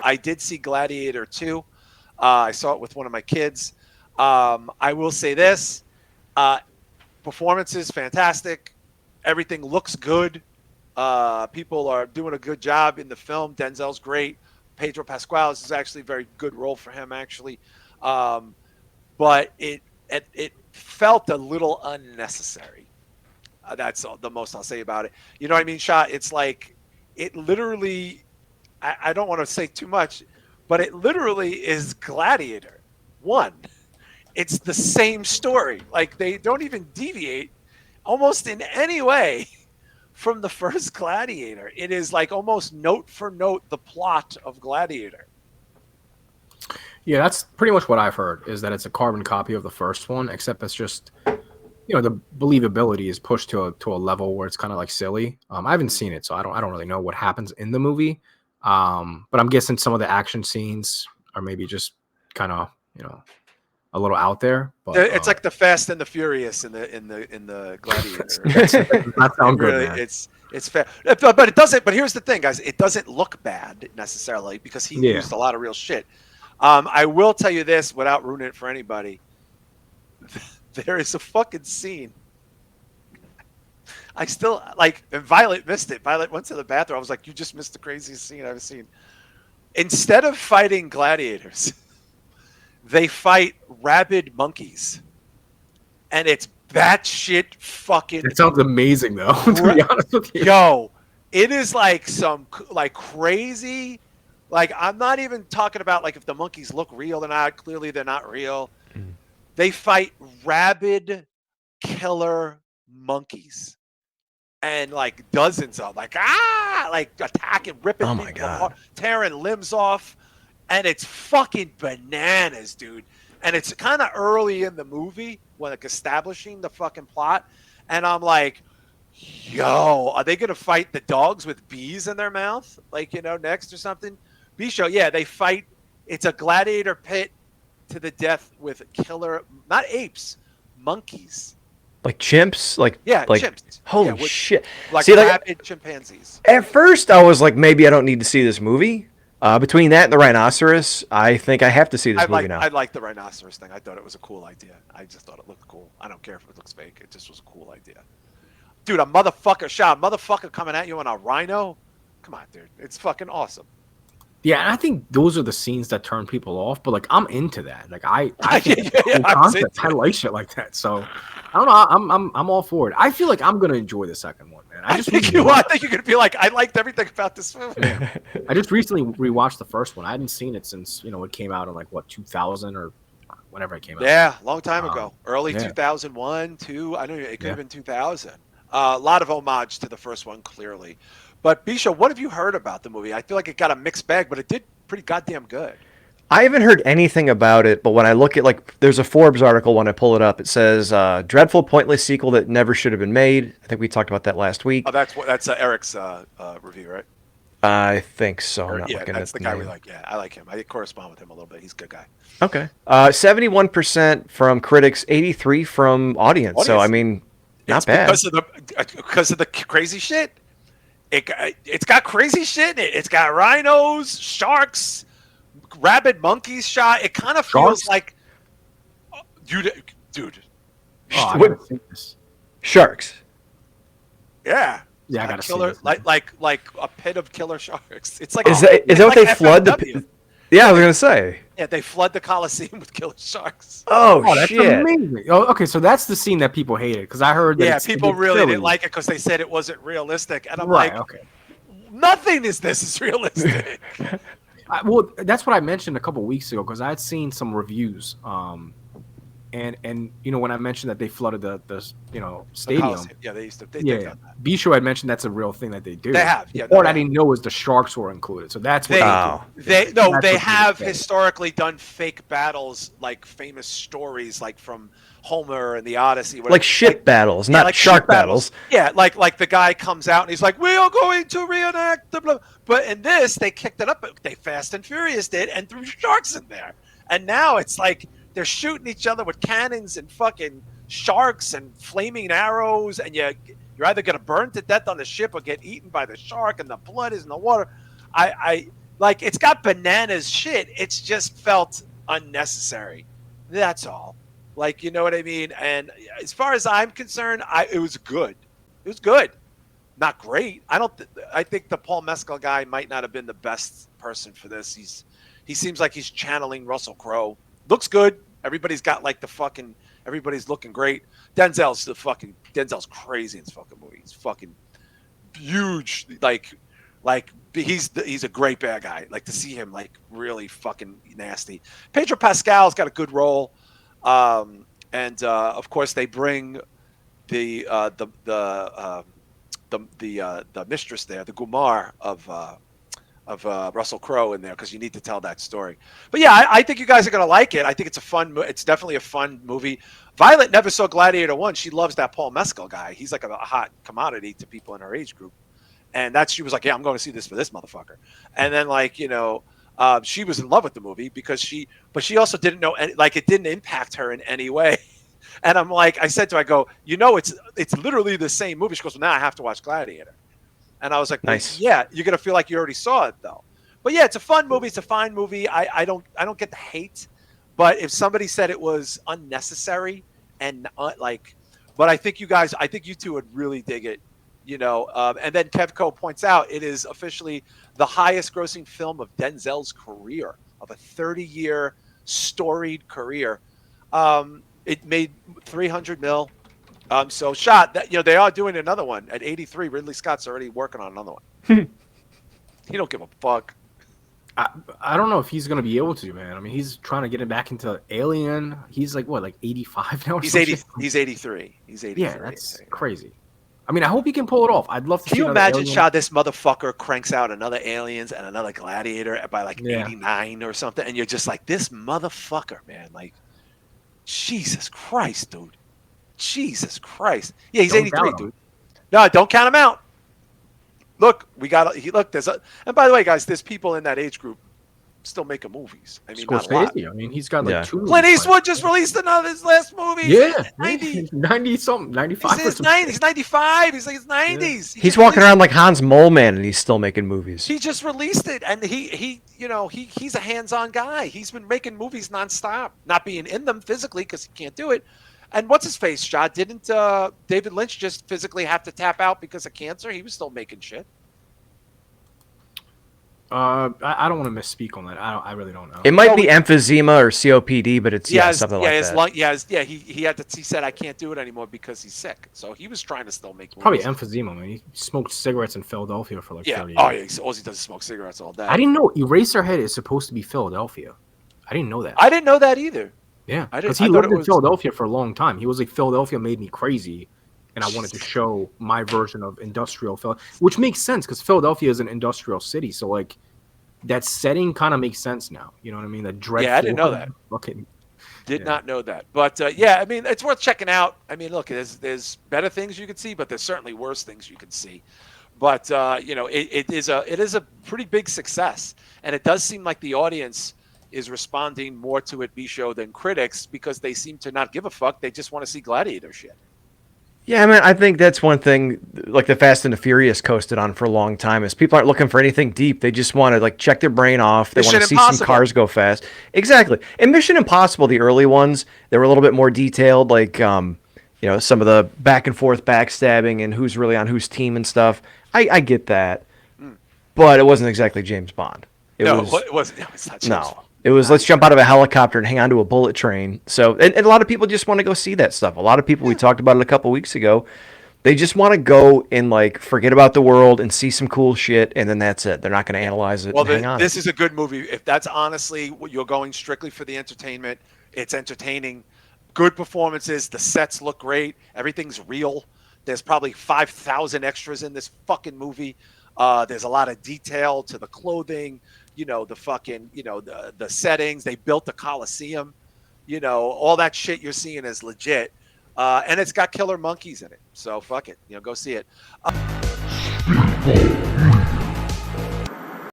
I did see Gladiator 2. I saw it with one of my kids. I will say this. Performance is fantastic. Everything looks good. People are doing a good job in the film. Denzel's great. Pedro Pascal, this is actually a very good role for him, actually. But it felt a little unnecessary. That's the most I'll say about it. You know what I mean, Shah? It's like it literally, I don't want to say too much, but it literally is Gladiator 1. It's the same story. Like they don't even deviate almost in any way from the first Gladiator. It is like almost note for note the plot of Gladiator. Yeah, that's pretty much what I've heard, is that it's a carbon copy of the first one, except it's just, the believability is pushed to a level where it's kind of like silly. I haven't seen it, so I don't really know what happens in the movie. But I'm guessing some of the action scenes are maybe just kind of, a little out there. But it's like the Fast and the Furious in the Gladiator. That sounds good, really, man. it's fair, but it doesn't. But here's the thing, guys: it doesn't look bad necessarily because he used a lot of real shit. I will tell you this without ruining it for anybody. There is a fucking scene. I still and Violet missed it. Violet went to the bathroom. I was like, "You just missed the craziest scene I've seen." Instead of fighting gladiators, they fight rabid monkeys, and it's batshit fucking. It sounds amazing, though. To be honest with you, yo, it is like some crazy. I'm not even talking about if the monkeys look real or not. Clearly, they're not real. They fight rabid killer monkeys, and dozens of attacking, ripping, oh my God, tearing limbs off. And it's fucking bananas, dude. And it's kind of early in the movie when establishing the fucking plot. And I'm like, yo, are they going to fight the dogs with bees in their mouth? Next or something? B-show, yeah, they fight. It's a gladiator pit to the death with killer, not apes, monkeys. Like chimps? Chimps. Holy shit. Rabid chimpanzees. At first, I was like, maybe I don't need to see this movie. Between that and the rhinoceros, I think I have to see this movie now. I like the rhinoceros thing. I thought it was a cool idea. I just thought it looked cool. I don't care if it looks fake. It just was a cool idea. Dude, a motherfucker coming at you on a rhino? Come on, dude. It's fucking awesome. Yeah, and I think those are the scenes that turn people off. But I'm into that. I think I like shit like that. So I don't know. I'm all for it. I feel like I'm gonna enjoy the second one, man. I think you're gonna be like, I liked everything about this movie. I just recently rewatched the first one. I hadn't seen it since it came out in 2000 or whenever it came out. Yeah, long time ago, early 2001, 2. I know it could have been 2000. A lot of homage to the first one, clearly. But Bisha, what have you heard about the movie? I feel like it got a mixed bag, but it did pretty goddamn good. I haven't heard anything about it, but when I look at there's a Forbes article when I pull it up. It says dreadful, pointless sequel that never should have been made. I think we talked about that last week. Oh, that's Eric's review, right? I think so. That's the guy we like. Yeah, I like him. I correspond with him a little bit. He's a good guy. Okay. 71% from critics, 83% from audience. So I mean, not bad. Because of the crazy shit. It's got crazy shit in it. It's got rhinos, sharks, rabid monkeys. Shot. It kind of feels like, dude. Sharks. Yeah. Yeah, I gotta see this. Like a pit of killer sharks. It's like is that what they flood the pit? Yeah, I was gonna say. Yeah, they flood the Coliseum with killer sharks. Oh that's shit! Amazing. Oh, okay, so that's the scene that people hated because I heard that. Yeah, people really didn't like it because they said it wasn't realistic, and I'm like, okay, nothing is realistic. Well, that's what I mentioned a couple weeks ago because I had seen some reviews. And when I mentioned that they flooded the stadium, they used to. B-Show had mentioned that's a real thing that they do. They have, What I didn't know was the sharks were included, so that's what they have historically done fake battles, like famous stories, from Homer and the Odyssey, like ship battles, not shark battles. Yeah, like the guy comes out and he's like, "We are going to reenact the blah." But in this, they kicked it up. They Fast and Furious did and threw sharks in there, and now it's like. They're shooting each other with cannons and fucking sharks and flaming arrows, and You're either going to burn to death on the ship or get eaten by the shark, and the blood is in the water. I like it's got bananas shit. It's just felt unnecessary. That's all. Like, you know what I mean? And as far as I'm concerned, it was good. It was good. Not great. I think the Paul Mescal guy might not have been the best person for this. He seems like he's channeling Russell Crowe. Looks good. Everybody's looking great. Denzel's crazy in this fucking movie. He's fucking huge. Like he's a great bad guy. Like to see him like really fucking nasty. Pedro Pascal's got a good role. And of course they bring the mistress there, the Gumar of Russell Crowe in there, because you need to tell that story. But yeah, I think you guys are gonna like it. I think it's definitely a fun movie. Violet never saw Gladiator 1. She loves that Paul Mescal guy. He's like a hot commodity to people in her age group. And she was like, yeah, I'm going to see this for this motherfucker. And then she was in love with the movie but she also didn't know it didn't impact her in any way. And I'm like, I said to her, I go, it's literally the same movie. She goes, well, now I have to watch Gladiator. And I was like, nice. Well, yeah, you're gonna feel like you already saw it though. But yeah, it's a fun movie. It's a fine movie. I don't get the hate, but if somebody said it was unnecessary and but I think you two would really dig it. And then Kevco points out it is officially the highest grossing film of Denzel's career, of a 30-year storied career. It made 300 mil. So Shah, they are doing another one at 83. Ridley Scott's already working on another one. He don't give a fuck. I don't know if he's gonna be able to, man. I mean, he's trying to get it back into Alien. He's like 85 now. He's 80. He's 83. He's 83. Yeah, that's crazy. I mean, I hope he can pull it off. I'd love to. Can you imagine, Shah, this motherfucker cranks out another Aliens and another Gladiator by 89 or something, and you're just like, this motherfucker, man. Like, Jesus Christ, dude. Jesus Christ. Yeah, he's 83, dude. No, don't count him out. Look, and by the way, guys, there's people in that age group still making movies. I mean, not a lot. I mean, he's got two. Clint Eastwood just released his last movie. Yeah, 90 something, 95. He's 90. He's 95. He's like his 90s. He's walking around like Hans Moleman, and he's still making movies. He just released it, and he's a hands-on guy. He's been making movies nonstop, not being in them physically because he can't do it. And what's his face, Shah? Didn't David Lynch just physically have to tap out because of cancer? He was still making shit. I don't want to misspeak on that. I really don't know. It might be emphysema or COPD, but it's something like that. He said I can't do it anymore because he's sick. So he was trying to still make movies. Probably emphysema, man. He smoked cigarettes in Philadelphia for 30 years. Oh yeah, all he does is smoke cigarettes all day. I didn't know Eraserhead is supposed to be Philadelphia. I didn't know that. I didn't know that either. Yeah, because he lived in Philadelphia for a long time. He was like, Philadelphia made me crazy, and I wanted to show my version of industrial Philadelphia, which makes sense because Philadelphia is an industrial city. So like that setting kind of makes sense now. You know what I mean? That dreadful. Yeah, I didn't know that. Okay. Did not know that. But I mean, it's worth checking out. I mean, look, there's better things you can see, but there's certainly worse things you can see. But it is a pretty big success, and it does seem like the audience is responding more to it, B-Show, than critics, because they seem to not give a fuck. They just want to see Gladiator shit. Yeah, I mean, I think that's one thing, like the Fast and the Furious coasted on for a long time, is people aren't looking for anything deep. They just want to check their brain off. They want to see some cars go fast. Exactly. And Mission Impossible, the early ones, they were a little bit more detailed, some of the back and forth backstabbing and who's really on whose team and stuff. I get that, but it wasn't exactly James Bond. It wasn't. No, it's not James Bond. It was let's jump out of a helicopter and hang onto a bullet train. So, and a lot of people just want to go see that stuff. A lot of people, we talked about it a couple weeks ago, they just want to go and forget about the world and see some cool shit, and then that's it. They're not going to analyze it. Well, and hang on. This is a good movie. If that's honestly what you're going strictly for the entertainment, it's entertaining. Good performances. The sets look great. Everything's real. There's probably 5,000 extras in this fucking movie. There's a lot of detail to the clothing. The fucking, the settings. They built the Coliseum. All that shit you're seeing is legit. And it's got killer monkeys in it. So fuck it. Go see it.